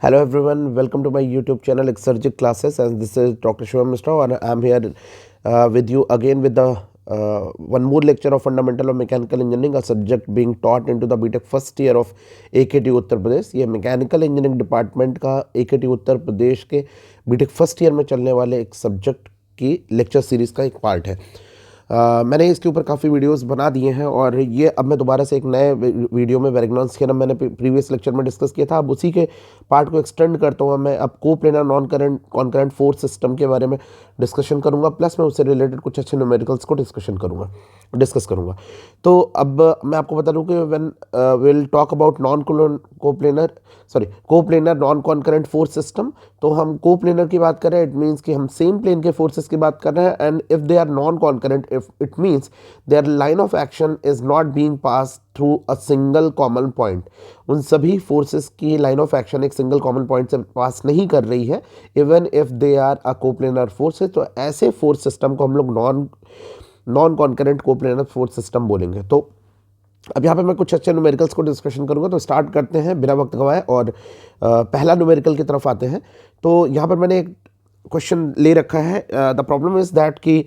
Hello everyone, welcome to my YouTube channel Exergic Classes, and this is Dr. Shivam Mishra, and I am here with you again with the one more lecture of Fundamental of Mechanical Engineering, a subject being taught into the BTech first year of AKT Uttar Pradesh. ये mechanical engineering department का AKT Uttar Pradesh के BTech first year में चलने वाले एक subject की lecture series का एक पार्ट है। मैंने इसके ऊपर काफ़ी वीडियोस बना दिए हैं और ये अब मैं दोबारा से एक नए वीडियो में वेरिग्नॉन्स थ्योरम मैंने प्रीवियस लेक्चर में डिस्कस किया था, अब उसी के पार्ट को एक्सटेंड करता हूँ। मैं अब coplanar non current concurrent force system के बारे में डिस्कशन करूँगा, प्लस मैं उससे रिलेटेड कुछ अच्छे न्यूमेरिकल्स को डिस्कस करूँगा। तो अब मैं आपको बता दूँ कि when will talk about coplanar non concurrent force system, तो हम कोप्लेनर की बात कर रहे हैं, इट मीन्स कि हम सेम प्लेन के फोर्सेस की बात कर रहे हैं। And if they are non concurrent, if it means their line of action is not being pass through a single common point. उन सभी फोर्सेस की लाइन ऑफ एक्शन एक सिंगल कॉमन पॉइंट से पास नहीं कर रही है, even if they are a coplanar forces. तो ऐसे फोर्स सिस्टम को हम लोग non concurrent coplanar force system बोलेंगे। तो अब यहाँ पे मैं कुछ अच्छे न्यूमेरिकल्स को डिस्कशन करूँगा, तो स्टार्ट करते हैं बिना वक्त गवाए और पहला न्यूमेरिकल की तरफ आते हैं। तो यहाँ पर मैंने एक क्वेश्चन ले रखा है। द प्रॉब्लम इज दैट कि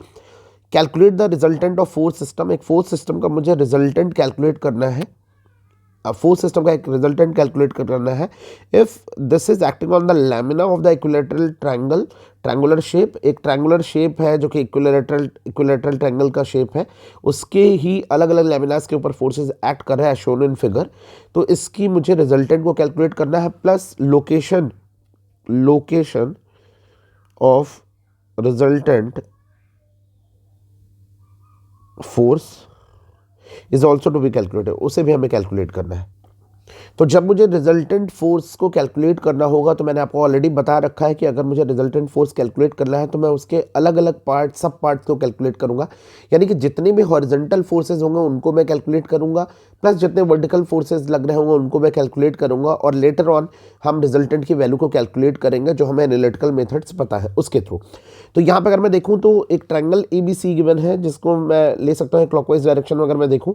calculate the resultant of force system. एक फोर्स सिस्टम का मुझे रिजल्टेंट कैलकुलेट करना है, फोर्स सिस्टम का एक रिजल्टेंट कैलकुलेट करना है। If this is acting on the lamina of the equilateral triangular shape, एक ट्रायंगुलर शेप है जो कि इक्विलैटरल ट्रायंगल का शेप है, उसके ही अलग अलग लैमिनास के ऊपर फोर्सेस एक्ट कर रहा है शोन इन फिगर। तो इसकी मुझे रिजल्टेंट को कैलकुलेट करना है, plus location of resultant force is also to be calculated, उसे भी हमें कैलकुलेट करना है। तो जब मुझे रिजल्टेंट फोर्स को कैलकुलेट करना होगा, तो मैंने आपको ऑलरेडी बता रखा है कि अगर मुझे रिजल्टेंट फोर्स कैलकुलेट करना है तो मैं उसके अलग अलग सब पार्ट्स को कैलकुलेट करूंगा। यानी कि जितने भी हॉरिजॉन्टल फोर्सेज होंगे उनको मैं कैलकुलेट करूंगा, प्लस जितने वर्टिकल फोर्सेज लग रहे होंगे उनको मैं कैलकुलेट करूंगा, और लेटर ऑन हम रिजल्टेंट की वैल्यू को कैलकुलेट करेंगे जो हमें एनालिटिकल मेथड्स पता है उसके थ्रू। तो यहाँ पर अगर मैं देखूँ तो एक ट्रायंगल ABC गिवन है, जिसको मैं ले सकता हूँ क्लॉकवाइज डायरेक्शन में। अगर मैं देखूँ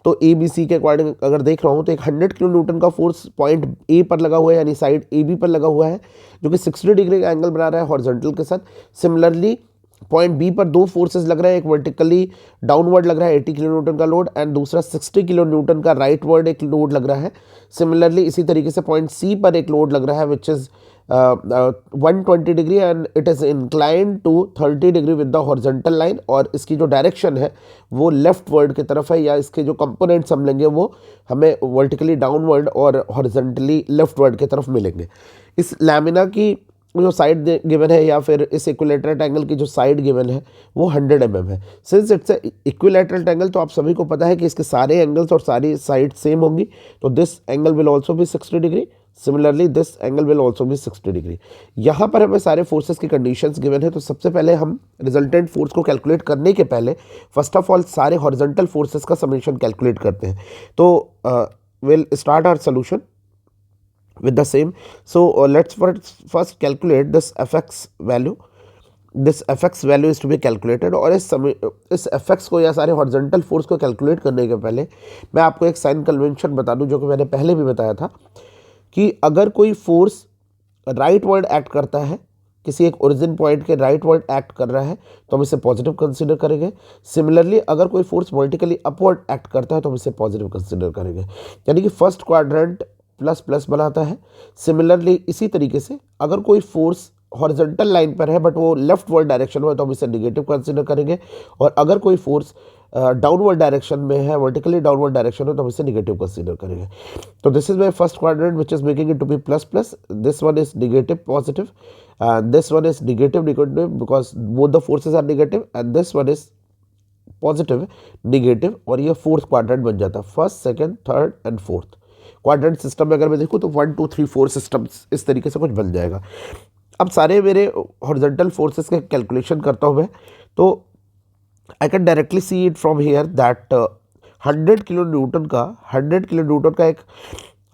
तो ABC के अकॉर्डिंग अगर देख रहा हूँ तो एक 100 किलो न्यूटन का फोर्स पॉइंट A पर लगा हुआ है, यानी साइड AB पर लगा हुआ है, जो कि 60 डिग्री का एंगल बना रहा है हॉरिजॉन्टल के साथ। सिमिलरली पॉइंट B पर दो फोर्सेस लग रहे हैं, एक वर्टिकली डाउनवर्ड लग रहा है 80 किलो न्यूटन का लोड, एंड दूसरा 60 किलो न्यूटन का राइटवर्ड एक लोड लग रहा है। सिमिलरली इसी तरीके से पॉइंट C पर एक लोड लग रहा है which is 120 degree, and it is inclined to 30 degree with the horizontal line, और इसकी जो डायरेक्शन है वो लेफ्ट वर्ड की तरफ है, या इसके जो कंपोनेंट्स हम लेंगे वो हमें वर्टिकली डाउनवर्ड और हॉरिजॉन्टली लेफ्ट वर्ड की तरफ मिलेंगे। इस लैमिना की जो साइड गिवन है, या फिर इस इक्विलैटरल ट्रायंगल की जो साइड गिवन है वो 100 mm है। सिंस इट्स इक्विलैटरल ट्रायंगल, तो आप सभी को पता है कि इसके सारे एंगल्स और सारी साइड सेम होंगी, तो दिस एंगल विल ऑल्सो भी 60 degree, similarly this angle will also भी 60 डिग्री। यहाँ पर हमें सारे फोर्सेस की कंडीशंस गिवन है। तो सबसे पहले हम रिजल्टेंट फोर्स को कैलकुलेट करने के पहले फर्स्ट ऑफ ऑल सारे हॉरिजॉन्टल फोर्सेस का समेशन कैलकुलेट करते हैं। तो will start our solution with the same. So let's first calculate this fx value. This fx value is to be calculated, और इस fx को या सारे हॉरिजॉन्टल फोर्स को कैलकुलेट करने के पहले मैं आपको एक साइन कन्वेंशन बता दूं, जो कि मैंने पहले भी बताया था कि अगर कोई फोर्स राइट वर्ड एक्ट करता है, किसी एक ओरिजिन पॉइंट के राइट वर्ड एक्ट कर रहा है, तो हम इसे पॉजिटिव कंसीडर करेंगे। सिमिलरली अगर कोई फोर्स वर्टिकली अपवर्ड एक्ट करता है तो हम इसे पॉजिटिव कंसीडर करेंगे, यानी कि फर्स्ट क्वाड्रेंट प्लस प्लस बनाता है। सिमिलरली इसी तरीके से अगर कोई फोर्स हॉरिजॉन्टल लाइन पर है बट वो लेफ्ट वर्ड डायरेक्शन में है तो हम इसे निगेटिव कंसीडर करेंगे, और अगर कोई फोर्स डाउनवर्ड डायरेक्शन में है, वर्टिकली डाउनवर्ड डायरेक्शन में, तो हम इसे निगेटिव कंसीडर करेंगे। तो this is my first quadrant which is making it to be plus plus, this one is negative positive, this one is negative because both the forces are negative, and this one is positive negative, और ये fourth quadrant बन जाता है। First, second, third and fourth quadrant system में अगर मैं देखूँ तो 1 2 3 4 सिस्टम्स इस तरीके से कुछ बन जाएगा। अब सारे मेरे हॉरिजॉन्टल फोर्सेस के कैलकुलेशन करता हूँ मैं, तो I can directly see it from here that 100 kilo newton का एक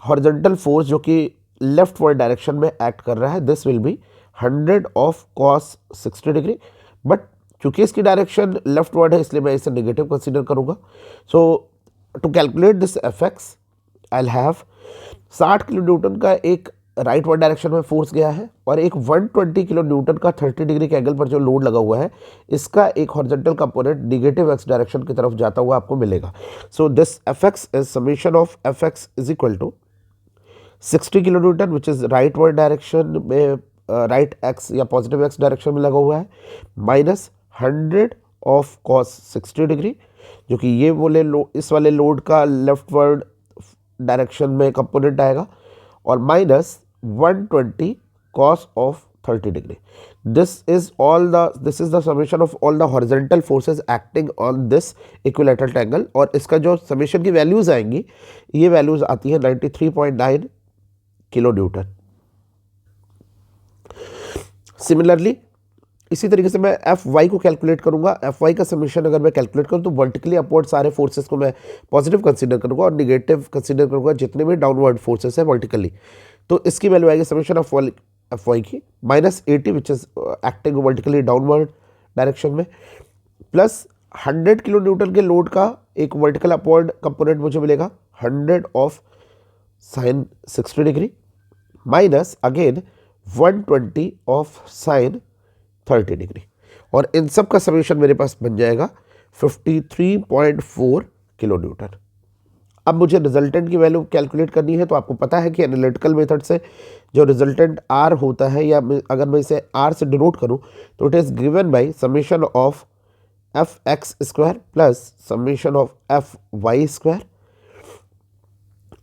हॉरिजॉन्टल फोर्स जो कि लेफ्ट वर्ड डायरेक्शन में एक्ट कर रहा है, this will B 100 of cos 60 degree, but चूंकि इसकी डायरेक्शन लेफ्ट वर्ड है इसलिए मैं इसे निगेटिव कंसीडर करूँगा। So to calculate this effects I have 60 kilo newton का एक राइट वर्ड डायरेक्शन में फोर्स गया है और एक 120 किलो न्यूटन का 30 डिग्री के एंगल पर जो लोड लगा हुआ है, इसका एक horizontal component negative X direction की तरफ जाता हुआ आपको मिलेगा. So this F X is summation of F X is equal to 60 kilo newton which is rightward direction में, राइट एक्स या पॉजिटिव एक्स डायरेक्शन में लगा हुआ है, माइनस 100 ऑफ कॉस 60 डिग्री जो कि ये बोले इस वाले लोड का लेफ्ट वर्ड डायरेक्शन में कंपोनेंट आएगा, और minus 120 cos of 30 degree. This is the summation of all the horizontal forces acting on this equilateral triangle. और इसका जो समेशन की वैल्यूज आएंगी, ये वैल्यूज आती है 93.9 किलो न्यूटन. सिमिलरली इसी तरीके से मैं एफ वाई को कैलकुलेट करूंगा. एफ वाई का समेशन अगर मैं कैलकुलेट करूं तो वर्टिकली अपवर्ड सारे फोर्सेस को मैं पॉजिटिव कंसीडर करूंगा और निगेटिव कंसीडर करूंगा जितने भी डाउनवर्ड फोर्सेस है वर्टिकली. तो इसकी वैल्यू आएगी समेशन ऑफ एफ वाई की -80 which is acting vertically downward direction में, प्लस 100 किलो न्यूटन के लोड का एक वर्टिकल अपवर्ड कंपोनेंट मुझे मिलेगा 100 of sine 60 degree, minus again 120 of sine 30 degree, और इन सब का समेशन मेरे पास बन जाएगा 53.4 किलो न्यूटन. अब मुझे रिजल्टेंट की वैल्यू कैलकुलेट करनी है. तो आपको पता है कि एनालिटिकल मेथड से जो रिजल्टेंट आर होता है, या अगर मैं इसे आर से डिनोट करूं तो it is given by summation of F X square plus summation of F Y square.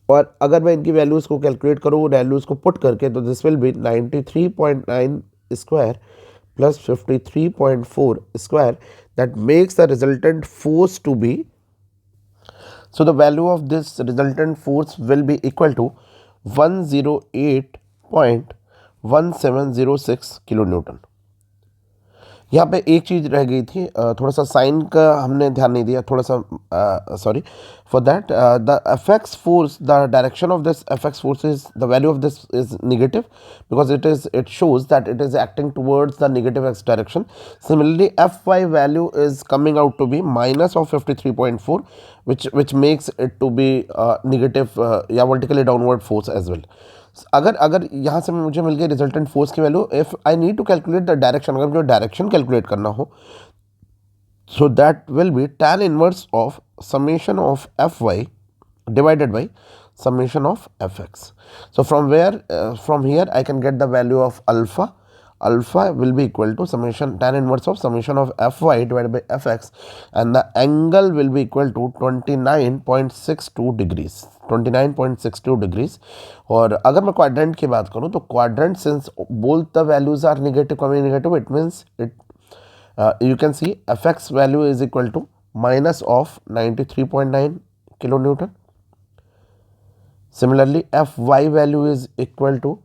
और अगर मैं इनकी वैल्यूज़ को कैलकुलेट करूँ, वैल्यूज़ को पुट करके, तो this will B 93.9 square plus 53.4 square. That makes the resultant force to be, so the value of this resultant force will be equal to 108.1706 kilonewton. यहाँ पे एक चीज़ रह गई थी, थोड़ा सा साइन का हमने ध्यान नहीं दिया, थोड़ा सा sorry for that. The F X force, the direction of this F X force is, the value of this is negative because it shows that it is acting towards the negative X direction. Similarly F Y value is coming out to be minus of 53.4 which makes it to be negative या vertically downward force as well. अगर यहाँ से मुझे मिल गई resultant force की value, if I need to calculate the direction, अगर मुझे डायरेक्शन कैलकुलेट करना हो, so that will be tan inverse of summation of F Y divided by summation of F X. So from here I can get the value of alpha. Alpha will be equal to summation tan inverse of summation of fy divided by fx, and the angle will be equal to 29.62 degrees. 29.62 degrees. और अगर मैं quadrant की बात करूँ तो quadrant since both the values are negative coming negative, it means it you can see fx value is equal to minus of 93.9 kilo newton. Similarly fy value is equal to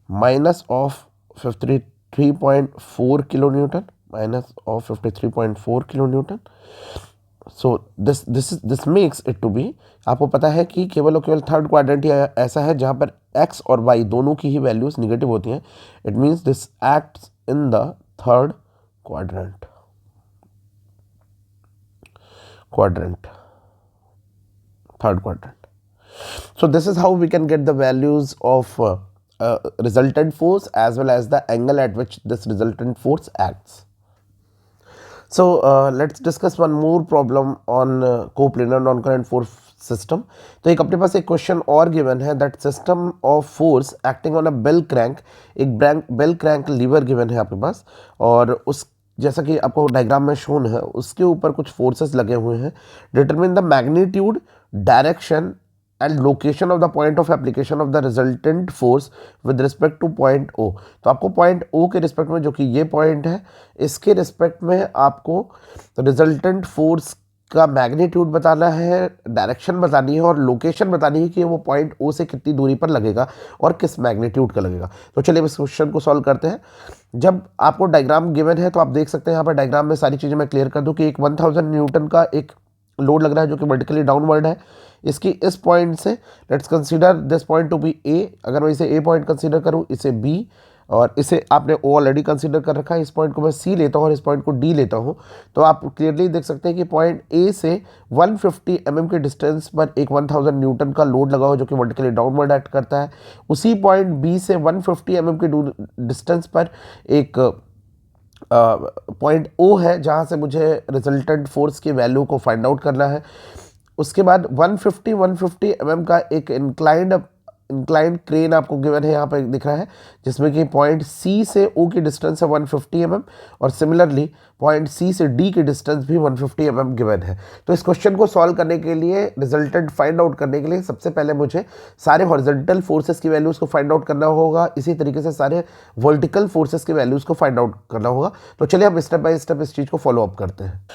minus of 53.4 kilo newton, minus of 53.4 kilo newton. So this makes it to be, आपको पता है कि केवल और केवल third quadrant ऐसा है जहाँ पर x और y दोनों की ही वैल्यूज निगेटिव होती हैं. It means this acts in the third quadrant. Third quadrant. So this is how we can get the values of resultant force as well as the angle at which this resultant force acts. So let's discuss one more problem on coplanar non-current force system. तो एक अपने पास एक question और given है, that system of force acting on a bell crank. एक bell crank lever given है आपके पास, और उस जैसा कि आपको डायग्राम में शोन है उसके ऊपर कुछ फोर्सेस लगे हुए हैं. Determine the magnitude, direction and location of the point of application of the resultant force with respect to point O. तो आपको पॉइंट ओ के रिस्पेक्ट में, जो कि ये पॉइंट है, इसके रिस्पेक्ट में आपको रिजल्टेंट फोर्स का मैग्नीट्यूड बताना है, डायरेक्शन बतानी है और लोकेशन बतानी है कि वो पॉइंट ओ से कितनी दूरी पर लगेगा और किस मैग्नीट्यूड का लगेगा. तो चलिए इस क्वेश्चन को सॉल्व करते हैं. जब आपको डायग्राम गिवन है तो आप देख सकते हैं यहाँ पर डायग्राम में सारी चीज़ें मैं क्लियर कर दूँ कि एक 1000 न्यूटन का एक लोड लग रहा है जो कि वर्टिकली डाउनवर्ड है. इसकी इस पॉइंट से let's consider this point to be A. अगर मैं इसे ए पॉइंट कंसीडर करूँ, इसे बी और इसे आपने ओ ऑलरेडी कंसीडर कर रखा है, इस पॉइंट को मैं सी लेता हूँ और इस पॉइंट को डी लेता हूँ, तो आप क्लियरली देख सकते हैं कि पॉइंट ए से 150 mm के डिस्टेंस पर एक 1000 न्यूटन का लोड लगा हुआ जो कि वर्टिकली डाउनवर्ड एक्ट करता है। उसी पॉइंट बी से 150 mm के डिस्टेंस पर एक पॉइंट ओ है जहाँ से मुझे रिजल्टेंट फोर्स की वैल्यू को फाइंड आउट करना है। उसके बाद 150 mm का एक इंक्लाइंड क्रेन आपको गिवन है, यहाँ पर दिख रहा है, जिसमें कि पॉइंट सी से ओ की डिस्टेंस है 150 mm और सिमिलरली पॉइंट सी से डी की डिस्टेंस भी 150 mm गिवन है। तो इस क्वेश्चन को सॉल्व करने के लिए, रिजल्टेंट फाइंड आउट करने के लिए सबसे पहले मुझे सारे हॉरिजॉन्टल फोर्सेस की वैल्यूज़ को फाइंड आउट करना होगा, इसी तरीके से सारे वर्टिकल फोर्सेस की वैल्यूज़ को फाइंड आउट करना होगा। तो चलिए हम स्टेप बाय स्टेप इस चीज़ को फॉलो अप करते हैं।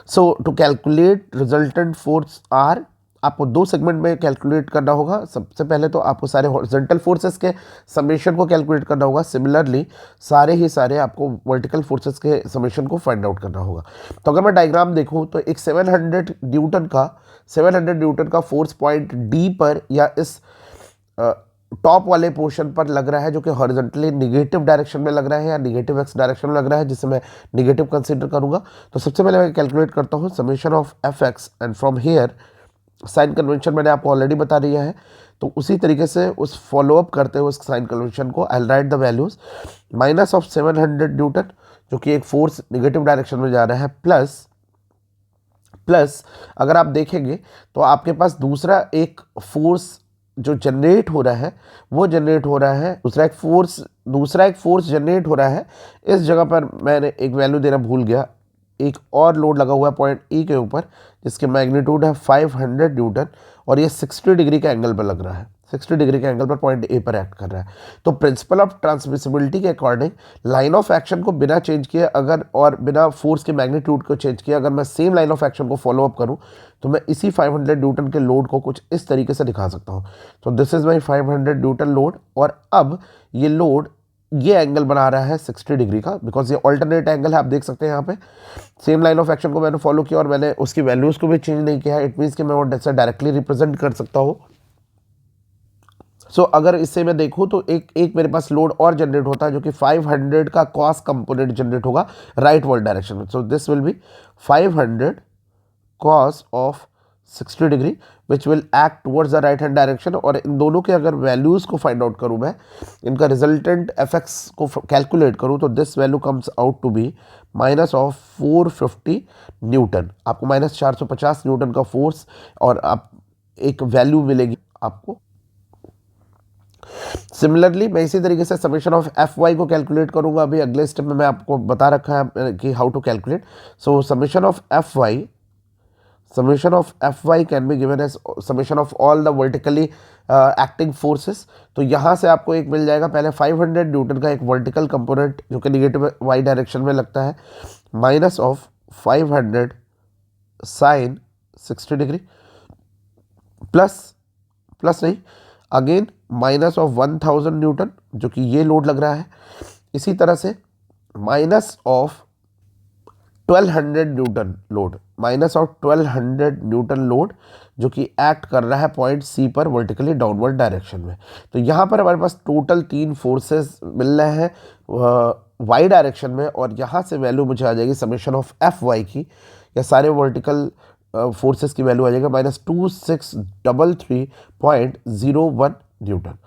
So to calculate resultant force R, आपको दो सेगमेंट में कैलकुलेट करना होगा। सबसे पहले तो आपको सारे हॉरिजॉन्टल फोर्सेस के समेशन को कैलकुलेट करना होगा, सिमिलरली सारे आपको वर्टिकल फोर्सेस के समेशन को फाइंड आउट करना होगा। तो अगर मैं डायग्राम देखूं तो एक 700 न्यूटन का फोर्स पॉइंट डी पर या इस टॉप वाले पोर्शन पर लग रहा है, जो कि हॉरिजॉन्टली निगेटिव डायरेक्शन में लग रहा है या निगेटिव एक्स डायरेक्शन में लग रहा है, जिसे मैं निगेटिव कंसीडर करूंगा। तो सबसे पहले मैं कैलकुलेट करता हूं summation of F X, and from here sign convention मैंने आपको ऑलरेडी बता दिया है, तो उसी तरीके से उस फॉलोअप करते हुए उस साइन कन्वेंशन को I write the values minus of 700 newton जो कि एक फोर्स निगेटिव डायरेक्शन में जा रहा है, प्लस अगर आप देखेंगे तो आपके पास दूसरा एक फोर्स जो जनरेट हो रहा है, वो जनरेट हो रहा है, दूसरा एक फोर्स जनरेट हो रहा है। इस जगह पर मैंने एक वैल्यू देना भूल गया, एक और लोड लगा हुआ है पॉइंट ई के ऊपर जिसके मैग्नीट्यूड है 500 न्यूटन और ये 60 डिग्री के एंगल पर लग रहा है, 60 डिग्री के एंगल पर पॉइंट ए पर एक्ट कर रहा है। तो प्रिंसिपल ऑफ ट्रांसमिसिबिलिटी के अकॉर्डिंग लाइन ऑफ एक्शन को बिना चेंज किए अगर और बिना फोर्स के मैग्नीट्यूड को चेंज किए अगर मैं सेम लाइन ऑफ एक्शन को फॉलो अप करूं तो मैं इसी 500 न्यूटन के लोड को कुछ इस तरीके से दिखा सकता हूं। तो this is my 500 Newton load और अब ये लोड ये एंगल बना रहा है 60 डिग्री का, बिकॉज ये ऑल्टरनेट एंगल है। आप देख सकते हैं यहाँ पे सेम लाइन ऑफ एक्शन को मैंने फॉलो किया और मैंने उसकी वैल्यूज को भी चेंज नहीं किया है। इट मीन्स कि मैं वो डायरेक्टली रिप्रेजेंट कर सकता हूँ। सो अगर इससे मैं देखूँ तो एक मेरे पास लोड और जनरेट होता है जो कि 500 का कॉस कंपोनेंट जनरेट होगा राइट वर्ड डायरेक्शन में। सो this will B 500 cos of 60 degree which will act towards the right hand direction. और इन दोनों के अगर वैल्यूज़ को फाइंड आउट करूँ, मैं इनका रिजल्टेंट एफेक्ट्स को कैलकुलेट करूँ, तो this value comes out to be minus of 450 newton. आपको माइनस 450 न्यूटन का फोर्स और आप एक वैल्यू मिलेगी आपको। सिमिलरली मैं इसी तरीके से समेशन ऑफ एफ वाई को कैलकुलेट करूँगा। अभी अगले स्टेप में मैं आपको बता रखा है कि how to calculate. So summation of F Y can be given as summation of all the vertically acting forces. तो यहाँ से आपको एक मिल जाएगा, पहले 500 न्यूटन का एक वर्टिकल कंपोनेंट जो कि निगेटिव वाई डायरेक्शन में लगता है, minus of 500 sine 60 degree plus नहीं अगेन माइनस ऑफ 1000 न्यूटन जो कि ये लोड लग रहा है। इसी तरह से माइनस ऑफ 1200 न्यूटन लोड जो कि एक्ट कर रहा है पॉइंट सी पर वर्टिकली डाउनवर्ड डायरेक्शन में। तो यहाँ पर हमारे पास टोटल 3 फोर्सेस मिल रहे हैं वाई डायरेक्शन में और यहाँ से वैल्यू मुझे आ जाएगी समेशन ऑफ एफ वाई की, या सारे वर्टिकल फोर्सेस की वैल्यू आ जाएगा माइनस 2633.01 न्यूटन।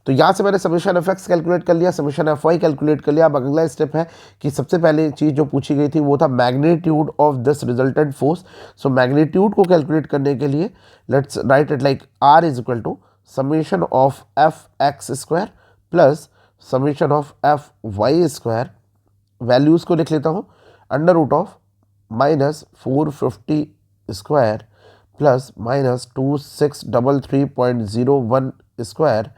तो यहाँ से मैंने समेशन एफ एक्स कैलकुलेट कर लिया, समेशन एफ वाई कैलकुलेट कर लिया। अब अगला स्टेप है कि सबसे पहले चीज़ जो पूछी गई थी वो था magnitude of this resultant force. So magnitude को कैलकुलेट करने के लिए let's write it like R is equal to summation of F X square plus summation of F Y square. Values को लिख लेता हूँ, under root of minus 450 square plus minus 2633.01 square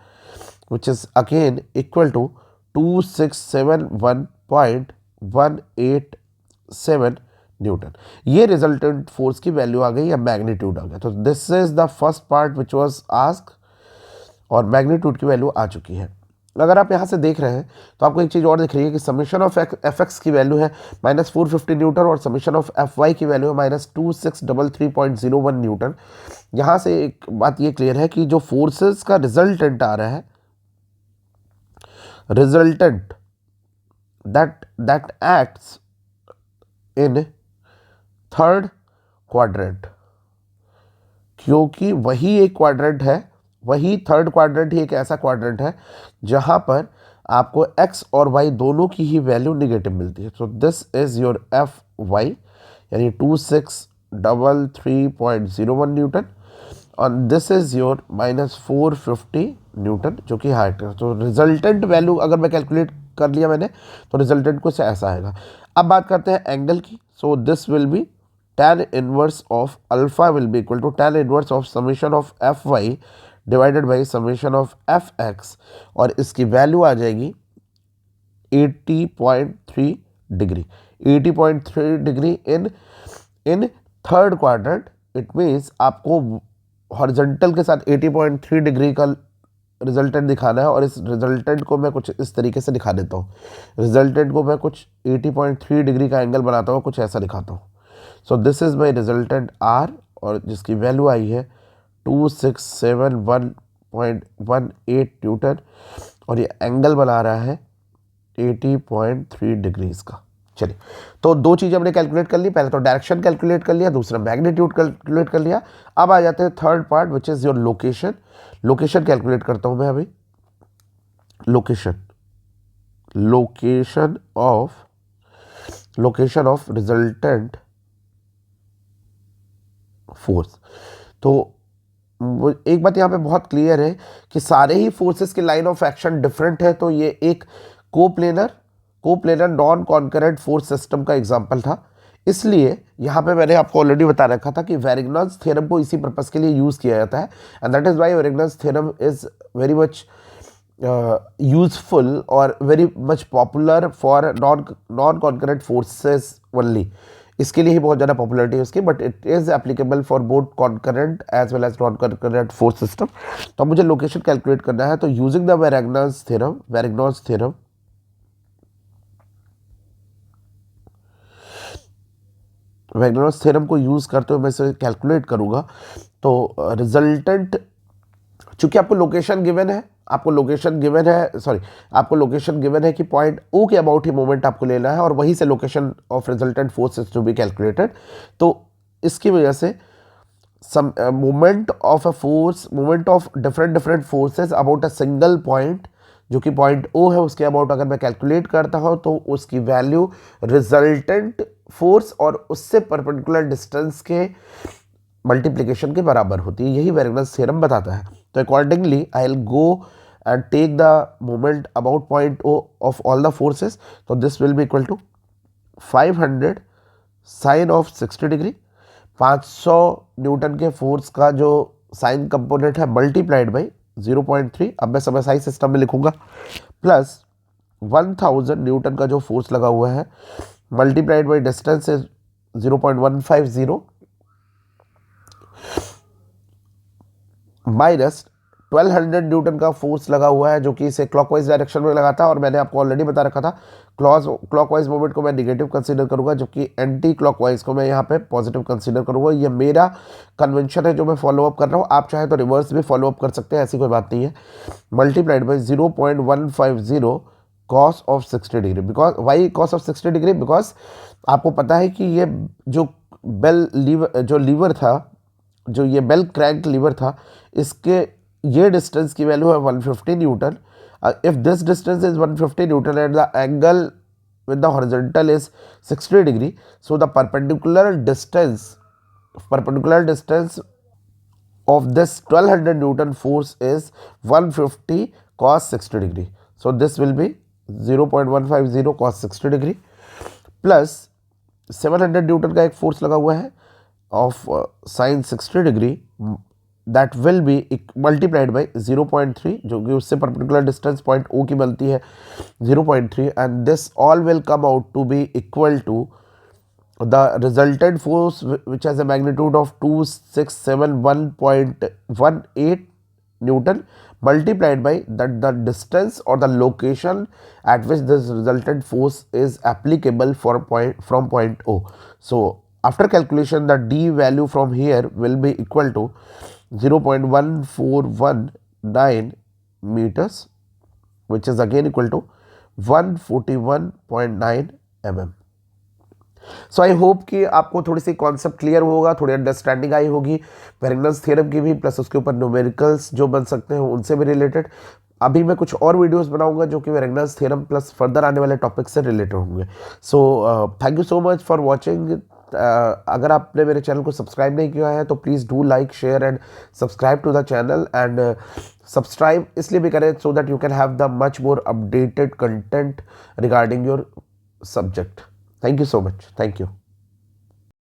which is again equal to 2671.187 newton. ये resultant force की value आ गई या magnitude आ गया। तो this is the first part which was asked और मैग्नीट्यूड की वैल्यू आ चुकी है। अगर आप यहाँ से देख रहे हैं तो आपको एक चीज़ और दिख रही है कि समेशन ऑफ एफ एक्स की वैल्यू है माइनस 450 न्यूटन और समेशन ऑफ एफ वाई की वैल्यू है माइनस 2633.01 न्यूटन। यहाँ से एक बात ये क्लियर है कि जो फोर्सेस का रिजल्टेंट आ रहा है resultant that acts in third quadrant, क्योंकि वही एक क्वाड्रेंट है, वही थर्ड क्वाड्रेंट ही एक ऐसा क्वाड्रेंट है जहां पर आपको x और y दोनों की ही वैल्यू निगेटिव मिलती है. So this is your F Y, यानी 2633.01 न्यूटन, और दिस इज योर -450 न्यूटन, जो कि हाइट है. तो रिजल्टेंट वैल्यू अगर मैं कैलकुलेट कर लिया मैंने, तो रिजल्टेंट कुछ ऐसा आएगा. अब बात करते हैं एंगल की. So this will be tan inverse of alpha will be equal to tan inverse of summation of F Y divided by summation of F X, और इसकी वैल्यू आ जाएगी 80.3 degree. 80.3 degree in third quadrant. It means आपको horizontal के साथ 80.3 degree का resultant दिखाना है, और इस रिजल्टेंट को मैं कुछ इस तरीके से दिखा देता हूँ. रिजल्टेंट को मैं कुछ 80.3 डिग्री का एंगल बनाता हूँ, कुछ ऐसा दिखाता हूँ. सो this is my resultant R, और जिसकी वैल्यू आई है 2671.18 न्यूटन, और ये एंगल बना रहा है 80.3 डिग्रीज का. चलिए, तो दो चीज़ हमने कैलकुलेट कर ली. पहले तो डायरेक्शन कैलकुलेट कर लिया, दूसरा मैग्नीट्यूड कैलकुलेट कर लिया. अब आ जाते हैं third part, which is your location. Location calculate करता हूं मैं अभी. Location of resultant force. तो एक बात यहाँ पे बहुत क्लियर है कि सारे ही फोर्सेस की लाइन ऑफ एक्शन डिफरेंट है. तो ये एक coplanar non concurrent force system का एग्जांपल था. इसलिए यहाँ पे मैंने आपको ऑलरेडी बता रखा था कि वेरिग्नॉस थ्योरम को इसी पर्पस के लिए यूज़ किया जाता है, and that is why Varignon's theorem is very much useful और very much popular for non concurrent forces only. इसके लिए ही बहुत ज़्यादा पॉपुलरिटी है उसकी, but it is applicable for both concurrent as well as non concurrent force system. तो मुझे लोकेशन कैलकुलेट करना है. तो यूजिंग द वेरिग्नॉस थ्योरम को यूज़ करते हुए मैं इसे कैलकुलेट करूँगा. तो रिजल्टेंट, चूंकि आपको लोकेशन गिवन है, आपको लोकेशन गिवन है कि पॉइंट ओ के अबाउट ही मोमेंट आपको लेना है, और वहीं से location of resultant force is to be calculated. तो इसकी वजह से moment of different forces about a single point, जो कि पॉइंट ओ है, उसके अबाउट अगर मैं कैलकुलेट करता हूं, तो उसकी वैल्यू रिजल्टेंट फोर्स और उससे परपेंडिकुलर डिस्टेंस के मल्टीप्लिकेशन के बराबर होती है. यही वेरिग्नॉस थ्योरम बताता है. तो accordingly I will go and take the moment about point O of all the forces. तो this will be equal to 500 sine of 60 degree, 500 newton के फोर्स का जो साइन कंपोनेंट है, मल्टीप्लाइड बाई 0.3, अब मैं समय साई सिस्टम में लिखूंगा, प्लस 1000 न्यूटन का जो फोर्स लगा हुआ है, multiplied by distance is 0.150, minus 1200 Newton का फोर्स लगा हुआ है, जो कि इसे क्लॉकवाइज डायरेक्शन में लगा था. और मैंने आपको ऑलरेडी बता रखा था क्लॉकवाइज मूवमेंट को मैं नेगेटिव कंसीडर करूंगा, जबकि एंटी क्लॉकवाइज को मैं यहाँ पे पॉजिटिव कंसीडर करूंगा. ये मेरा कन्वेंशन है जो मैं फॉलो अप कर रहा हूँ. आप चाहे तो रिवर्स भी फॉलो अप कर सकते हैं, ऐसी कोई बात नहीं है. Multiplied by 0.150 cos of 60 degree. Because why cos of 60 degree? Because आपको पता है कि ये जो लीवर था, जो ये बेल क्रैंक लीवर था, इसके ये डिस्टेंस की वैल्यू है 150 Newton. If this distance is 150 Newton and the angle with the horizontal is 60 degree, so the perpendicular distance of this 1200 Newton force is 150 cos 60 degree. So this will be 0.150 cos 60 degree plus 700 Newton का एक force लगा हुआ है of sin 60 degree, that will be multiplied by 0.3, जो कि उससे perpendicular distance point O की बनती है 0.3, and this all will come out to be equal to the resultant force, which has a magnitude of 2671.18 Newton, multiplied by the distance or the location at which this resultant force is applicable from point O. So after calculation, the D value from here will be equal to 0.1419 meters which is again equal to 141.9 mm. So I hope कि आपको थोड़ी C concept clear होगा, थोड़ी understanding I होगी वेरिग्नस theorem की भी, plus उसके ऊपर न्यूमेरिकल्स जो बन सकते हैं उनसे भी रिलेटेड। अभी मैं कुछ और वीडियोस बनाऊंगा जो कि वेरिग्नस थ्योरम प्लस फर्दर आने वाले टॉपिक से रिलेटेड होंगे। So thank you so much for watching. अगर आपने मेरे चैनल को सब्सक्राइब नहीं किया है तो please do like share and subscribe to the channel, and subscribe इसलिए भी करें so that you can have the much more updated content regarding your subject. Thank you so much. Thank you.